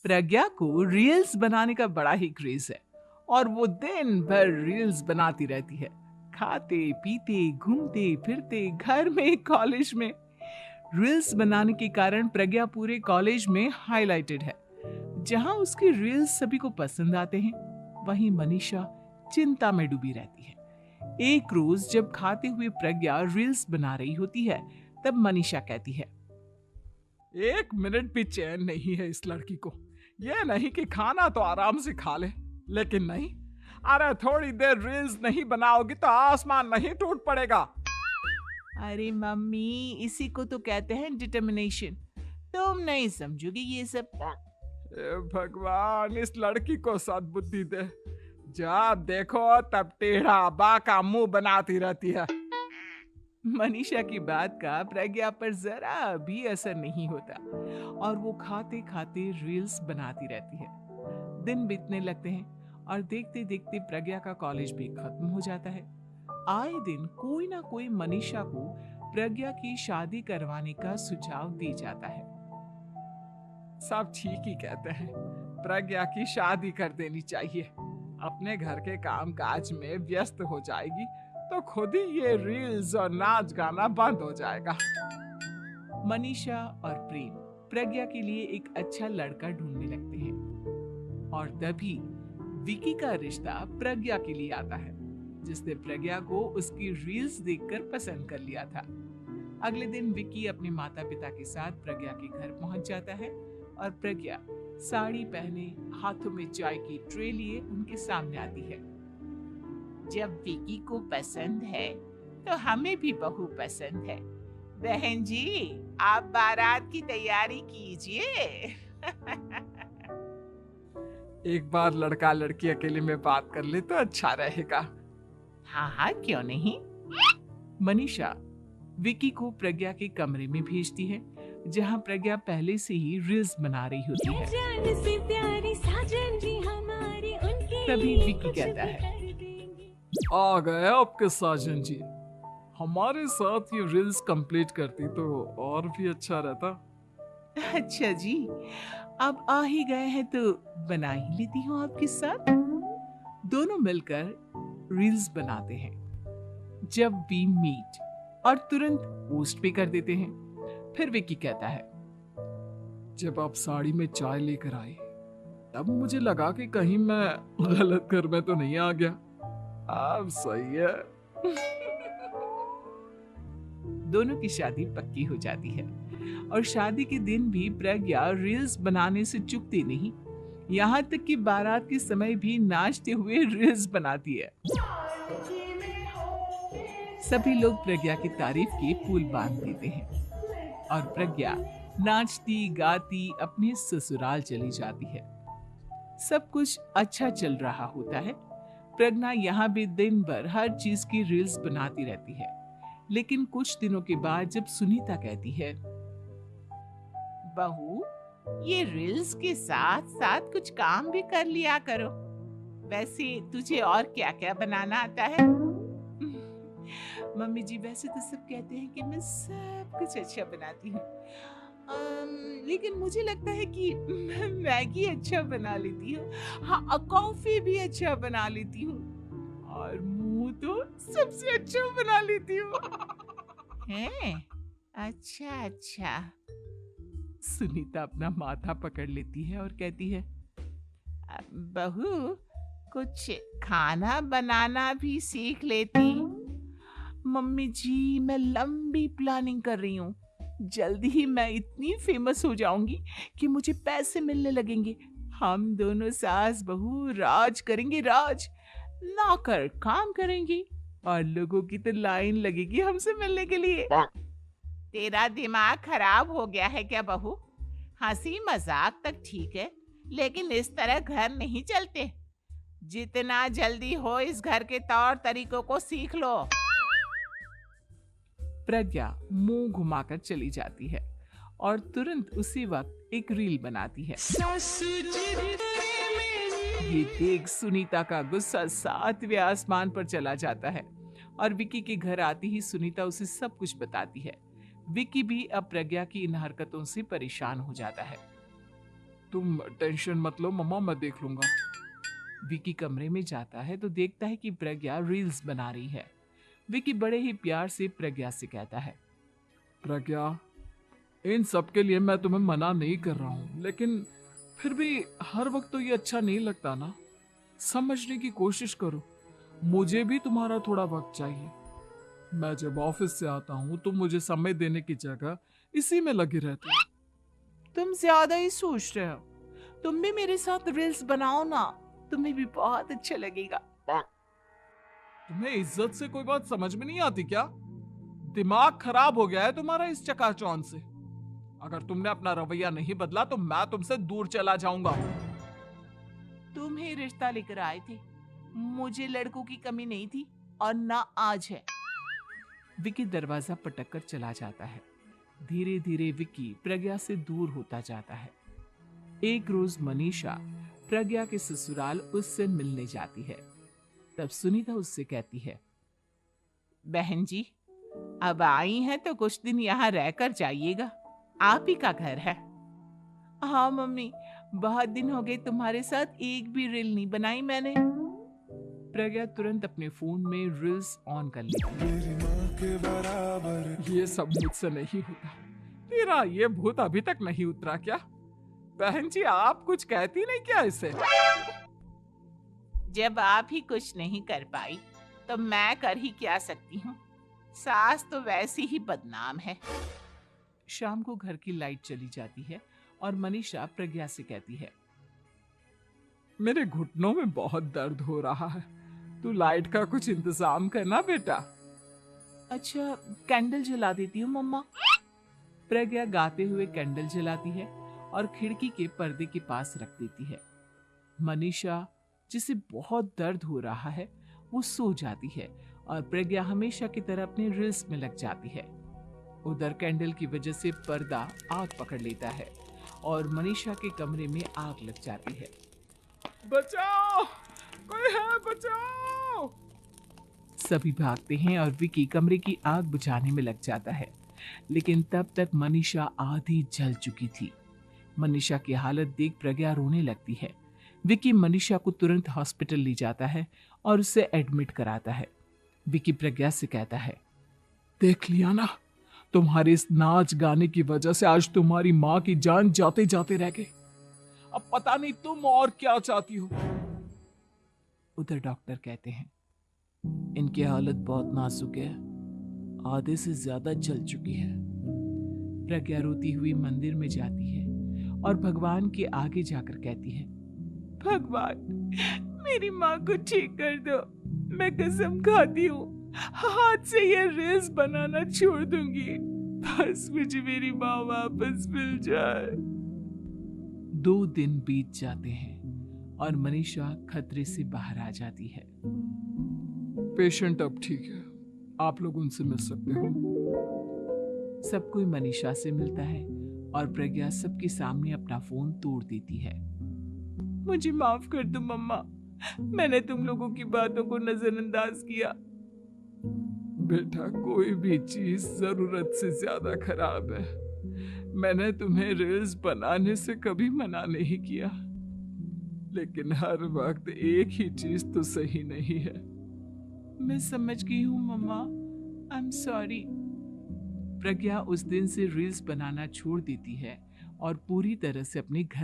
प्रज्ञा को रील्स बनाने का बड़ा ही क्रेज है और वो दिन भर रील्स बनाती रहती है। खाते पीते घूमते फिरते घर में कॉलेज में रील्स बनाने के कारण प्रज्ञा पूरे कॉलेज में हाईलाइटेड है। जहां उसकी रील्स सभी को पसंद आते हैं, वहीं मनीषा चिंता में डूबी रहती है। एक रोज जब खाते हुए प्रज्ञा रील्स बना रही होती है, तब मनीषा कहती है, 1 मिनट भी चैन नहीं है इस लड़की को। ये नहीं कि खाना तो आराम से खा ले, लेकिन नहीं, अरे थोड़ी देर रील्स नहीं बनाओगी तो आसमान नहीं टूट पड़ेगा। अरे मम्मी, इसी को तो कहते हैं डिटर्मिनेशन। तुम नहीं समझोगी ये सब। भगवान, इस लड़की को सद्बुद्धि दे। जब देखो तब टेढ़ा बाका मुंह बनाती रहती है। मनीषा की बात का प्रज्ञा पर जरा भी असर नहीं होता और वो खाते खाते रील्स बनाती रहती है। दिन बीतने लगते हैं और देखते देखते प्रज्ञा का कॉलेज भी खत्म हो जाता है। आए दिन कोई ना कोई मनीषा को प्रज्ञा की शादी करवाने का सुझाव दी जाता है। सब ठीक ही कहते हैं, प्रज्ञा की शादी कर देनी चाहिए। अपने घर के काम काज में व्यस्त हो जाएगी तो खुद ही ये रील्स और नाच गाना बंद हो जाएगा। मनीषा और प्रेम प्रज्ञा के लिए एक अच्छा लड़का ढूंढने लगते हैं और तभी विकी का रिश्ता प्रज्ञा के लिए आता है, जिसने प्रज्ञा को उसकी रील्स देखकर पसंद कर लिया था। अगले दिन विकी अपने माता पिता के साथ प्रज्ञा के घर पहुंच जाता है और प्रज्ञा साड़ी पहने हाथों में चाय की ट्रे लिए उनके सामने आती है। जब विकी को पसंद है तो हमें भी बहू पसंद है। बहन जी, आप बारात की तैयारी कीजिए। एक बार लड़का लड़की अकेले में बात कर ले तो अच्छा रहेगा। हाँ हाँ, क्यों नहीं। मनीषा विकी को प्रज्ञा के कमरे में भेजती है, जहाँ प्रज्ञा पहले से ही रील्स बना रही होती है। तभी विकी कहता है, आ गए आपके साजन जी। हमारे साथ ये रील्स कंप्लीट करती तो और भी अच्छा रहता। अच्छा जी, अब आ ही गए हैं तो बना ही लेती हूँ आपके साथ। दोनों मिलकर रील्स बनाते हैं। जब वी मीट और तुरंत पोस्ट भी कर देते हैं। फिर विकी कहता है, जब आप साड़ी में चाय लेकर आए तब मुझे लगा कि कहीं मैं गलत घर में तो नहीं आ गया। अब सही है। दोनों की शादी पक्की हो जाती है और शादी के दिन भी प्रज्ञा रील्स बनाने से चूकती नहीं। यहाँ तक कि बारात के समय भी नाचते हुए रील्स बनाती है। सभी लोग प्रज्ञा की तारीफ के पुल बांध देते हैं और प्रज्ञा नाचती गाती अपने ससुराल चली जाती है। सब कुछ अच्छा चल रहा होता है। प्रज्ञा यहाँ भी दिन भर हर चीज की रील्स बनाती रहती है। लेकिन कुछ दिनों के बाद जब सुनीता कहती है, बहू, ये रील्स के साथ साथ कुछ काम भी कर लिया करो। वैसे तुझे और क्या क्या बनाना आता है? मम्मी जी, वैसे तो सब कहते हैं कि मैं सब कुछ अच्छा बनाती हूँ, लेकिन मुझे लगता है कि मैं मैगी अच्छा बना लेती हूँ। हाँ, कॉफी भी अच्छा बना लेती हूँ और मुंह तो सबसे अच्छा बना लेती हूँ। हैं? अच्छा अच्छा। सुनीता अपना माथा पकड़ लेती है और कहती है, बहू, कुछ खाना बनाना भी सीख लेती। मम्मी जी, मैं लंबी प्लानिंग कर रही हूँ। जल्दी ही मैं इतनी फेमस हो जाऊंगी कि मुझे पैसे मिलने लगेंगे। हम दोनों सास बहू राज करेंगे, राज। नौकर काम करेंगी और लोगों की तो लाइन लगेगी हमसे मिलने के लिए। तेरा दिमाग खराब हो गया है क्या बहू? हंसी मजाक तक ठीक है, लेकिन इस तरह घर नहीं चलते। जितना जल्दी हो इस घर के तौर तरीकों को सीख लो। प्रज्ञा मुंह घुमाकर चली जाती है और तुरंत उसी वक्त एक रील बनाती है। ये देख सुनीता का गुस्सा 7वें आसमान पर चला जाता है और विकी के घर आती ही सुनीता उसे सब कुछ बताती है। विकी भी अब प्रज्ञा की इन हरकतों से परेशान हो जाता है। तुम टेंशन मत लो मम्मा, मैं देख लूंगा। विकी कमरे में जाता है तो देखता है कि प्रज्ञा रील्स बना रही है। विकी बड़े ही प्यार से प्रज्ञा से कहता है, प्रज्ञा, इन सब के लिए मैं तुम्हें मना नहीं कर रहा हूं, लेकिन फिर भी हर वक्त तो ये अच्छा नहीं लगता ना। समझने की कोशिश करो, मुझे भी तुम्हारा थोड़ा वक्त चाहिए। मैं जब ऑफिस से आता हूँ तो मुझे समय देने की जगह इसी में लगी रहती है। तुम ज्यादा ही सोच रहे हो, तुम भी मेरे साथ रील्स बनाओ ना, तुम्हें भी बहुत अच्छा लगेगा। तुम्हें इज्जत से कोई बात समझ में नहीं आती क्या? दिमाग खराब हो गया है तुम्हारा इस चकाचौंध से। अगर तुमने अपना रवैया नहीं बदला तो मैं तुमसे दूर चला जाऊंगा। तुम ही रिश्ता लेकर आए थे, मुझे लड़कों की कमी नहीं थी और ना आज है। विकी दरवाजा पटक कर चला जाता है। धीरे धीरे विकी प्रज्ञा से दूर होता जाता है। एक रोज मनीषा प्रज्ञा के ससुराल उससे मिलने जाती है। तब सुनीता उससे कहती है, बहन जी, अब आई हैं तो कुछ दिन यहाँ रहकर जाइएगा, आप ही का घर है। हाँ मम्मी, बहुत दिन हो गए तुम्हारे साथ एक भी रील नहीं बनाई मैंने। प्रज्ञा तुरंत अपने फोन में रील्स ऑन कर लेती है। ये सब मुझसे नहीं होता। तेरा ये भूत अभी तक नहीं उतरा क्या? बहन जी, आप कुछ कहती नहीं क्या इसे? जब आप ही कुछ नहीं कर पाई तो मैं कर ही क्या सकती हूँ। सास तो वैसी ही बदनाम है। शाम को घर की लाइट चली जाती है और मनीषा प्रज्ञा से कहती है, मेरे घुटनों में बहुत दर्द हो रहा है, तू लाइट का कुछ इंतजाम करना बेटा। अच्छा, कैंडल जला देती हूँ मम्मा। प्रज्ञा गाते हुए कैंडल जलाती है और खिड़की के पर्दे के पास रख देती है। मनीषा, जिसे बहुत दर्द हो रहा है, वो सो जाती है और प्रज्ञा हमेशा की तरह अपने रील्स में लग जाती है। उधर कैंडल की वजह से पर्दा आग पकड़ लेता है और मनीषा के कमरे में आग लग जाती है। बचाओ, कोई है, बचाओ! सभी भागते हैं और विकी कमरे की आग बुझाने में लग जाता है, लेकिन तब तक मनीषा आधी जल चुकी थी। मनीषा की हालत देख प्रज्ञा रोने लगती है। विकी मनीषा को तुरंत हॉस्पिटल ले जाता है और उसे एडमिट कराता है। विकी प्रज्ञा से कहता है, देख लिया ना, तुम्हारे इस नाच गाने की वजह से आज तुम्हारी माँ की जान जाते जाते रह गई। अब पता नहीं तुम और क्या चाहती हो। उधर डॉक्टर कहते हैं, इनकी हालत बहुत नाजुक है, आधे से ज्यादा जल चुकी है। प्रज्ञा रोती हुई मंदिर में जाती है और भगवान के आगे जाकर कहती है, भगवान, मेरी माँ को ठीक कर दो। मैं कसम खाती हूँ, हाथ से ये रील्स बनाना छोड़ दूंगी, बस मुझे मेरी माँ वापस मिल जाए। 2 दिन बीत जाते हैं और मनीषा खतरे से बाहर आ जाती है। पेशेंट अब ठीक है, आप लोग उनसे मिल सकते हो। सब कोई मनीषा से मिलता है और प्रज्ञा सबके सामने अपना फोन तोड़ देती है। मुझे माफ कर दो मम्मा, मैंने तुम लोगों की बातों को नजरअंदाज किया। बेटा, कोई भी चीज जरूरत से ज्यादा खराब है। मैंने तुम्हें रील्स बनाने से कभी मना नहीं किया, लेकिन हर वक्त एक ही चीज तो सही नहीं है। मैं समझ गई हूँ मम्मा, आई एम सॉरी। प्रज्ञा उस दिन से रील्स बनाना छोड़ देती है और पूरी तरह से अपने घर